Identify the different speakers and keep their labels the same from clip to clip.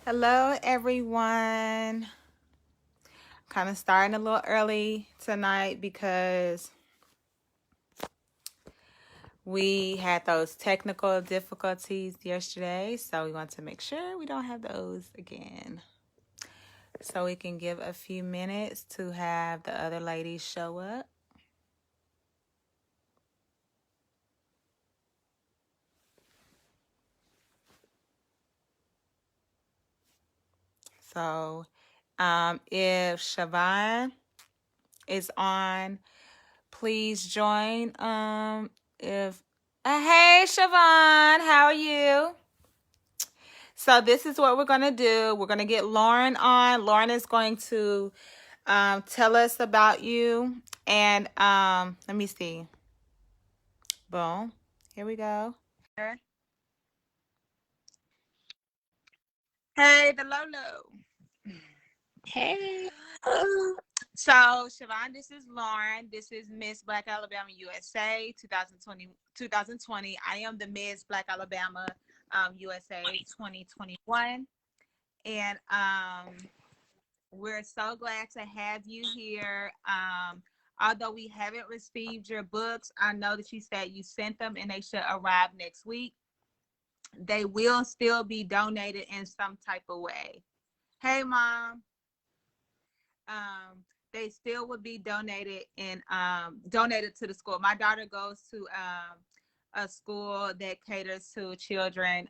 Speaker 1: Hello, everyone. Kind of starting a little early tonight because we had those technical difficulties yesterday. So we want to make sure we don't have those again. So we can give a few minutes to have the other ladies show up. So if Siobhan is on, please join. If Hey Siobhan, how are you? So this is what we're going to do. We're going to get Lauren on. Lauren is going to tell us about you. And let me see. Boom. Here we go. Hey, the Lolo.
Speaker 2: Hey.
Speaker 1: So, Siobhan, this is Lauren. This is Miss Black Alabama USA 2020. I am the Miss Black Alabama USA 2021. And we're so glad to have you here. Although we haven't received your books, I know that you said you sent them and they should arrive next week. They will still be donated in some type of way. Hey, Mom. They still would be donated to the school. My daughter goes to a school that caters to children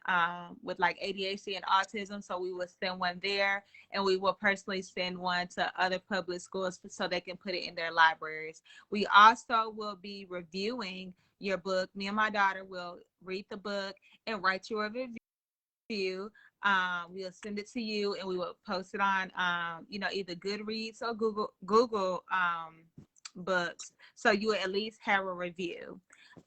Speaker 1: with like ADHD and autism. So we will send one there, and we will personally send one to other public schools so they can put it in their libraries. We also will be reviewing your book. Me and my daughter will read the book and write you a review. We'll send it to you, and we will post it on, either Goodreads or Google books, so you will at least have a review.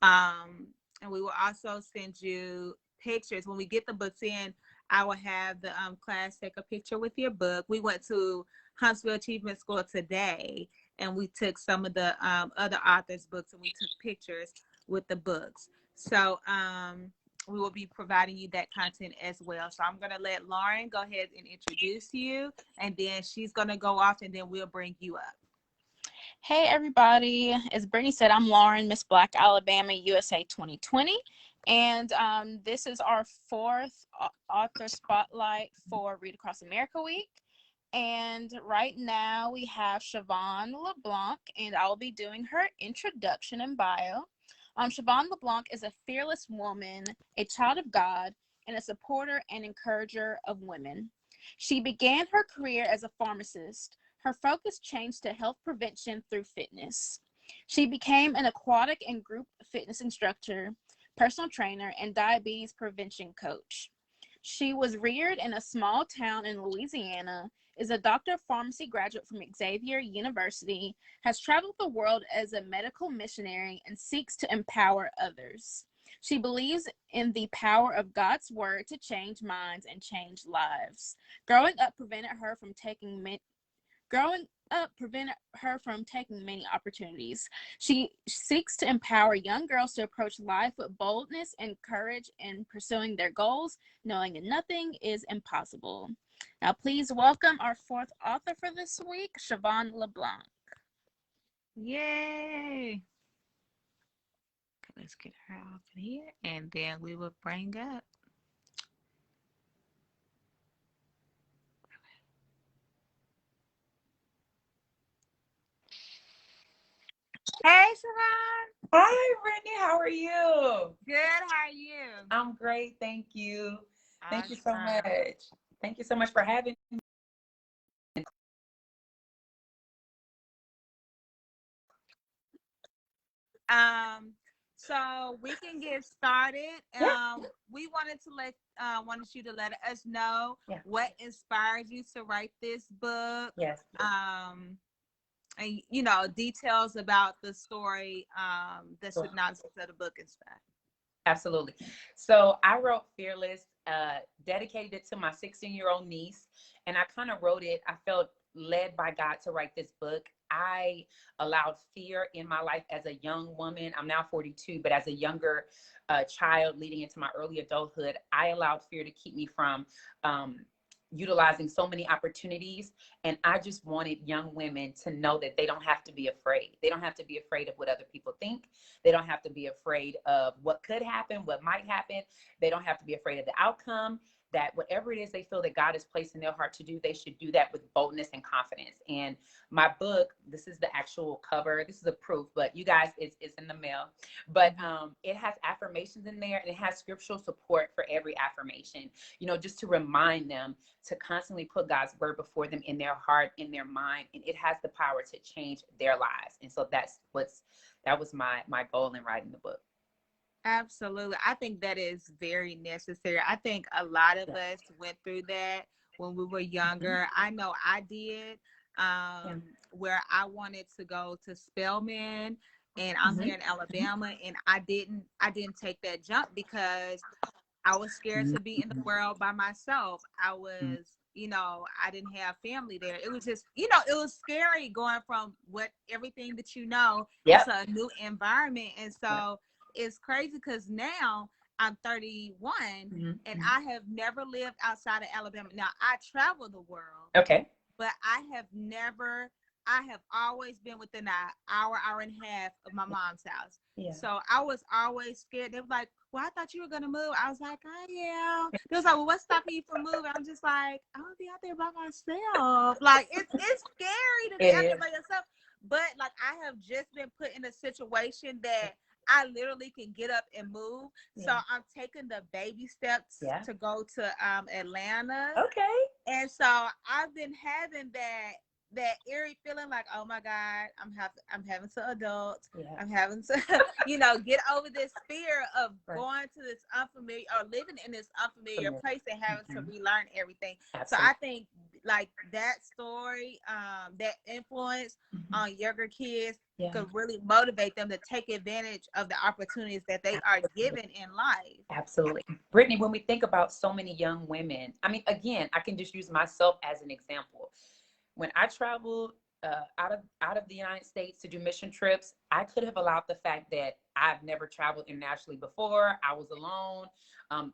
Speaker 1: And we will also send you pictures when we get the books in. I will have the class take a picture with your book. We went to Huntsville Achievement School today, and we took some of the other authors' books, and we took pictures with the books. So we will be providing you that content as well. So I'm going to let Lauren go ahead and introduce you, and then she's going to go off, and then we'll bring you up.
Speaker 2: Hey, everybody. As Brittany said, I'm Lauren, Miss Black Alabama USA 2020. And this is our fourth author spotlight for Read Across America Week. And right now we have Siobhan LeBlanc, and I'll be doing her introduction and bio. Siobhan LeBlanc is a fearless woman, a child of God, and a supporter and encourager of women. She began her career as a pharmacist. Her focus changed to health prevention through fitness. She became an aquatic and group fitness instructor, personal trainer, and diabetes prevention coach. She was reared in a small town in Louisiana, is a doctor of pharmacy graduate from Xavier University, has traveled the world as a medical missionary, and seeks to empower others. She believes in the power of God's word to change minds and change lives. Growing up prevented her from taking many opportunities. She seeks to empower young girls to approach life with boldness and courage in pursuing their goals, knowing that nothing is impossible. Now, please welcome our fourth author for this week, Siobhan LeBlanc.
Speaker 1: Yay! Let's get her off here, and then we will bring up. Hey, Siobhan.
Speaker 3: Hi, Brittany. How are you?
Speaker 1: Good. How are you?
Speaker 3: I'm great. Thank you. Thank you so
Speaker 1: Awesome.
Speaker 3: much. Thank you so much for having me.
Speaker 1: So we can get started.
Speaker 3: Yeah.
Speaker 1: Wanted you to let us know
Speaker 3: Yeah.
Speaker 1: what inspired you to write this book.
Speaker 3: Yes.
Speaker 1: And details about the story, the
Speaker 3: Sure.
Speaker 1: synopsis of the book and stuff.
Speaker 3: Absolutely. So I wrote Fearless, dedicated it to my 16-year-old niece, and I kind of wrote it. I felt led by God to write this book. I allowed fear in my life as a young woman. I'm now 42, but as a younger child leading into my early adulthood, I allowed fear to keep me from utilizing so many opportunities. And I just wanted young women to know that they don't have to be afraid. They don't have to be afraid of what other people think. They don't have to be afraid of what could happen, what might happen. They don't have to be afraid of the outcome. That whatever it is they feel that God has placed in their heart to do, they should do that with boldness and confidence. And my book, this is the actual cover. This is a proof, but you guys, it's in the mail. But it has affirmations in there, and it has scriptural support for every affirmation, you know, just to remind them to constantly put God's word before them in their heart, in their mind, and it has the power to change their lives. And so that was my goal in writing the book.
Speaker 1: Absolutely. I think that is very necessary. I think a lot of us went through that when we were younger. I know I did, where I wanted to go to Spelman, and I'm here in Alabama, and I didn't take that jump because I was scared to be in the world by myself. I was, I didn't have family there. It was just, it was scary going from everything that
Speaker 3: Yep.
Speaker 1: to a new environment. And so it's crazy because now I'm 31 and I have never lived outside of Alabama. Now I travel the world.
Speaker 3: Okay.
Speaker 1: But I have always been within an hour and a half of my mom's house. Yeah. So I was always scared. They were like, well, I thought you were going to move. I was like, I am. They was like, well, what's stopping you from moving? I'm just like, I want to be out there by myself. Like, it's scary to be out there by yourself. But, like, I have just been put in a situation that I literally can get up and move. Yeah. So I'm taking the baby steps to go to Atlanta.
Speaker 3: Okay.
Speaker 1: And so I've been having that eerie feeling like, oh my God, I'm having to adult. Yeah. I'm having to, get over this fear of going to this unfamiliar or living in this unfamiliar place and having to relearn everything. Absolutely. So I think like that story, that influence on younger kids could really motivate them to take advantage of the opportunities that they are given in life.
Speaker 3: Absolutely. Brittany, when we think about so many young women, I mean, again, I can just use myself as an example. When I traveled out of the United States to do mission trips, I could have allowed the fact that I've never traveled internationally before. I was alone.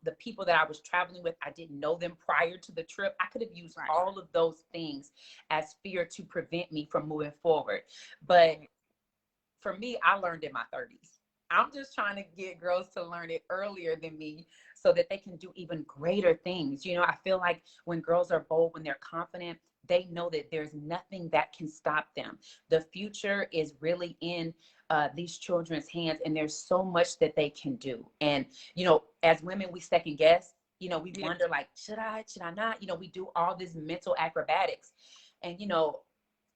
Speaker 3: The people that I was traveling with, I didn't know them prior to the trip. I could have used all of those things as fear to prevent me from moving forward. But for me, I learned in my 30s. I'm just trying to get girls to learn it earlier than me so that they can do even greater things. I feel like when girls are bold, when they're confident, they know that there's nothing that can stop them. The future is really in these children's hands, and there's so much that they can do. And, as women, we second guess, we wonder like, should I not? We do all this mental acrobatics. And,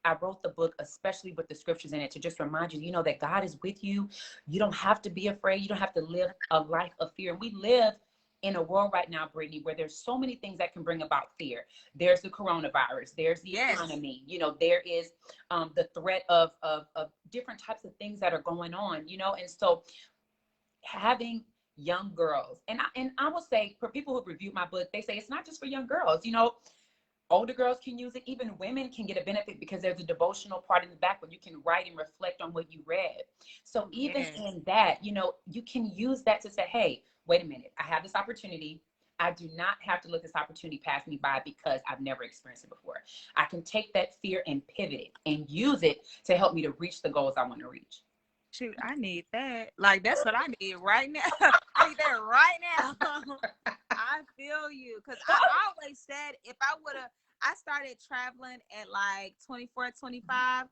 Speaker 3: I wrote the book, especially with the scriptures in it, to just remind you, that God is with you. You don't have to be afraid. You don't have to live a life of fear. And we live in a world right now, Brittany, where there's so many things that can bring about fear. There's the coronavirus. There's the economy. There is the threat of different types of things that are going on, And so having young girls, and I will say, for people who reviewed my book, they say it's not just for young girls, older girls can use it. Even women can get a benefit because there's a devotional part in the back where you can write and reflect on what you read. So even in that, you can use that to say, hey, wait a minute, I have this opportunity. I do not have to let this opportunity pass me by because I've never experienced it before. I can take that fear and pivot it and use it to help me to reach the goals I want to reach.
Speaker 1: Shoot, I need that. Like, that's what I need right now. I need that right now. I feel you. Because I always said I started traveling at like 24, 25.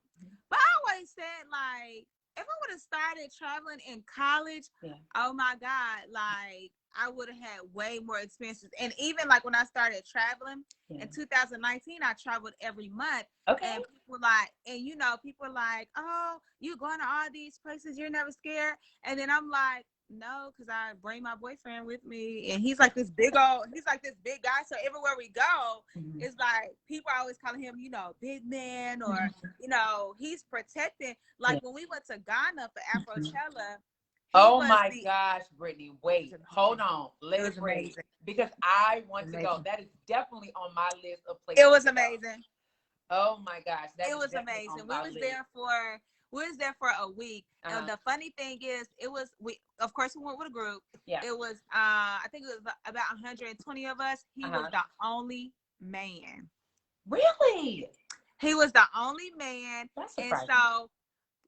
Speaker 1: But I always said, like, if I would have started traveling in college, oh my God, like, I would have had way more experiences. And even like when I started traveling in 2019, I traveled every month. Okay. And people like, oh, you going to all these places, you're never scared. And then I'm like, no, because I bring my boyfriend with me, and he's like this big guy. So everywhere we go, it's like people are always calling him, big man, or he's protecting. Like when we went to Ghana for Afrochella.
Speaker 3: Oh my gosh, Brittany, wait, hold on. Let's breathe. Because I want to go. That is definitely on my list of places.
Speaker 1: It was amazing.
Speaker 3: Oh my gosh.
Speaker 1: It was amazing. We was there for a week. And the funny thing is, we went with a group. Yeah. It was I think it was about 120 of us. He was the only man.
Speaker 3: Really?
Speaker 1: He was the only man.
Speaker 3: That's
Speaker 1: And
Speaker 3: surprising.
Speaker 1: so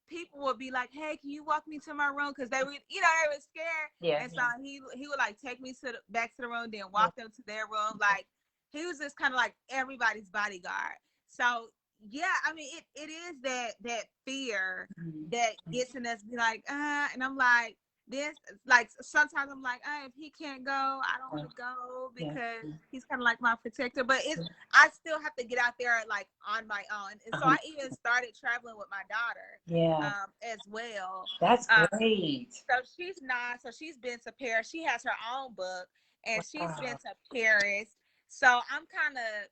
Speaker 1: people would be like, "Hey, can you walk me to my room?" Because they were, they were scared.
Speaker 3: Yeah.
Speaker 1: And so he would like take me to back to the room, then
Speaker 3: Yeah.
Speaker 1: walk them to their room. Like he was just kind of like everybody's bodyguard. So yeah, I mean, it is that fear that gets in us, be like, and I'm like, this, like sometimes I'm like, if he can't go, I don't want to go
Speaker 3: Yeah.
Speaker 1: because he's kind of like my protector. But I still have to get out there like on my own. And so I even started traveling with my daughter,
Speaker 3: Yeah.
Speaker 1: as well.
Speaker 3: That's great.
Speaker 1: So she's 9, so she's been to Paris. She has her own book, and she's been
Speaker 3: Wow.
Speaker 1: to Paris. So I'm kind of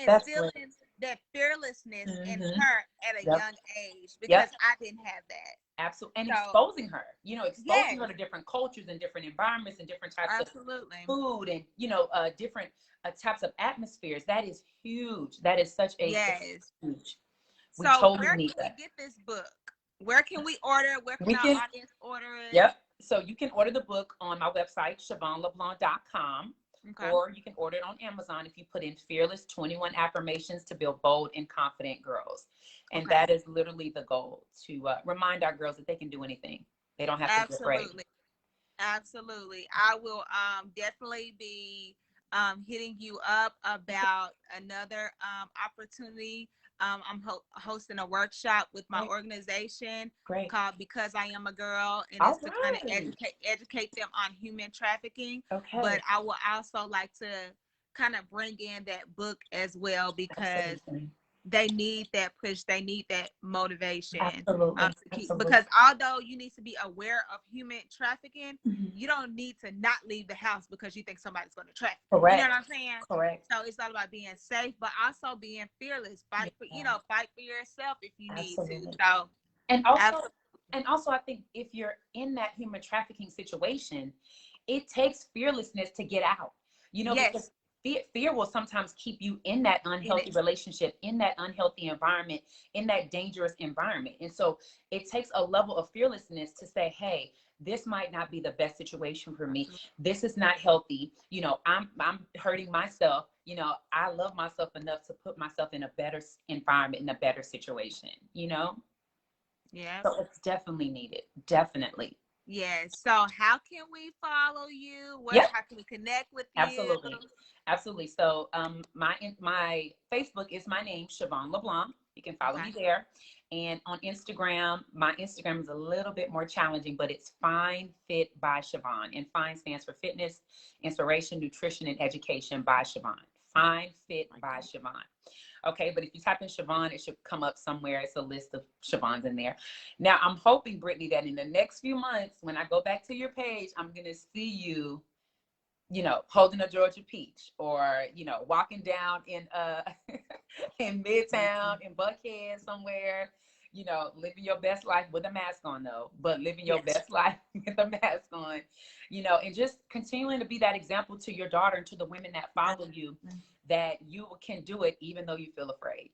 Speaker 3: That's great.
Speaker 1: instilling that fearlessness in
Speaker 3: Mm-hmm.
Speaker 1: her at a
Speaker 3: Yep.
Speaker 1: young age because
Speaker 3: Yep.
Speaker 1: I didn't have that.
Speaker 3: Absolutely. And
Speaker 1: So,
Speaker 3: exposing her, exposing
Speaker 1: yes,
Speaker 3: her to different cultures and different environments and different types
Speaker 1: absolutely.
Speaker 3: of food and, different types of atmospheres. That is huge. That is such a
Speaker 1: Yes.
Speaker 3: huge. We
Speaker 1: So
Speaker 3: totally
Speaker 1: where
Speaker 3: need
Speaker 1: can we
Speaker 3: that.
Speaker 1: get this book? Where can we order? Where can
Speaker 3: We
Speaker 1: our
Speaker 3: can,
Speaker 1: audience order it?
Speaker 3: yep. So you can order the book on my website, ShavonLeBlanc.com.
Speaker 1: Okay.
Speaker 3: Or you can order it on Amazon if you put in Fearless 21 Affirmations to Build Bold and Confident Girls. And that is literally the goal, to remind our girls that they can do anything. They don't have to be afraid.
Speaker 1: Absolutely. I will definitely be hitting you up about another opportunity. I'm hosting a workshop with my organization called Because I Am a Girl, and it's to kind of educate them on human trafficking.
Speaker 3: Okay.
Speaker 1: But I will also like to kind of bring in that book as well because they need that push, they need that motivation.
Speaker 3: Absolutely.
Speaker 1: Because although you need to be aware of human trafficking, you don't need to not leave the house because you think somebody's going to traffic.
Speaker 3: Correct.
Speaker 1: You know what I'm saying?
Speaker 3: Correct.
Speaker 1: So it's all about being safe, but also being fearless. Fight for yourself if you need to. So
Speaker 3: and also I think if you're in that human trafficking situation, it takes fearlessness to get out. Because fear will sometimes keep you in that unhealthy relationship, in that unhealthy environment, in that dangerous environment. And so it takes a level of fearlessness to say, hey, this might not be the best situation for me. This is not healthy. I'm hurting myself. I love myself enough to put myself in a better environment, in a better situation,
Speaker 1: Yeah.
Speaker 3: So it's definitely needed. Definitely.
Speaker 1: Yes. So how can we follow you? How can we connect with you?
Speaker 3: Absolutely. So my Facebook is my name, Shavon LeBlanc. You can follow me there. And on Instagram, my Instagram is a little bit more challenging, but it's Fine Fit by Shavon. And Fine stands for Fitness, Inspiration, Nutrition, and Education by Shavon. Fine Fit by Shavon. Okay, but if you type in Shavon, it should come up somewhere. It's a list of Shavons in there. Now, I'm hoping, Brittany, that in the next few months, when I go back to your page, I'm going to see you, holding a Georgia peach, or, walking down in in Midtown, in Buckhead somewhere, living your best life with a mask on, though, but living your best life with a mask on, and just continuing to be that example to your daughter and to the women that follow you, that you can do it even though you feel afraid.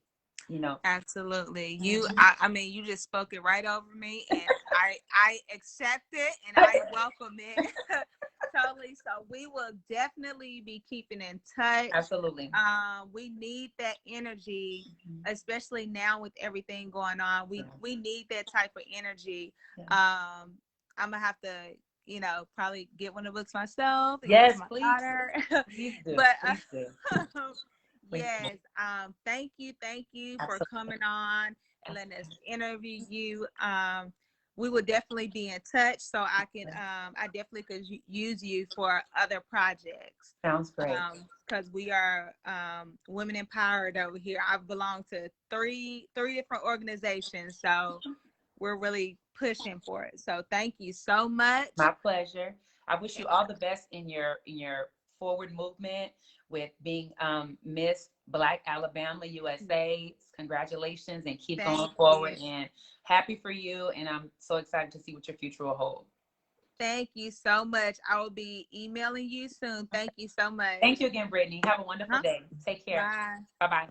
Speaker 1: Absolutely. I mean, you just spoke it right over me, and I accept it and I welcome it. Totally. So we will definitely be keeping in touch.
Speaker 3: Absolutely.
Speaker 1: We need that energy, especially now with everything going on. We need that type of energy. I'm gonna have to, probably get one of the books myself.
Speaker 3: Yes,
Speaker 1: my
Speaker 3: please.
Speaker 1: Daughter.
Speaker 3: Please do.
Speaker 1: But
Speaker 3: please do.
Speaker 1: yes. Thank you for coming on and letting us interview you. We will definitely be in touch, so I definitely could use you for other projects.
Speaker 3: Sounds great.
Speaker 1: Because we are women empowered over here. I belong to three different organizations, so we're really pushing for it. So thank you so much.
Speaker 3: My pleasure. I wish you all the best in your forward movement with being Miss Black Alabama USA. Congratulations, and keep going forward. And happy for you. And I'm so excited to see what your future will hold.
Speaker 1: Thank you so much. I will be emailing you soon. Thank you so much.
Speaker 3: Thank you again, Brittany. Have a wonderful day. Take care.
Speaker 1: Bye.
Speaker 3: Bye-bye.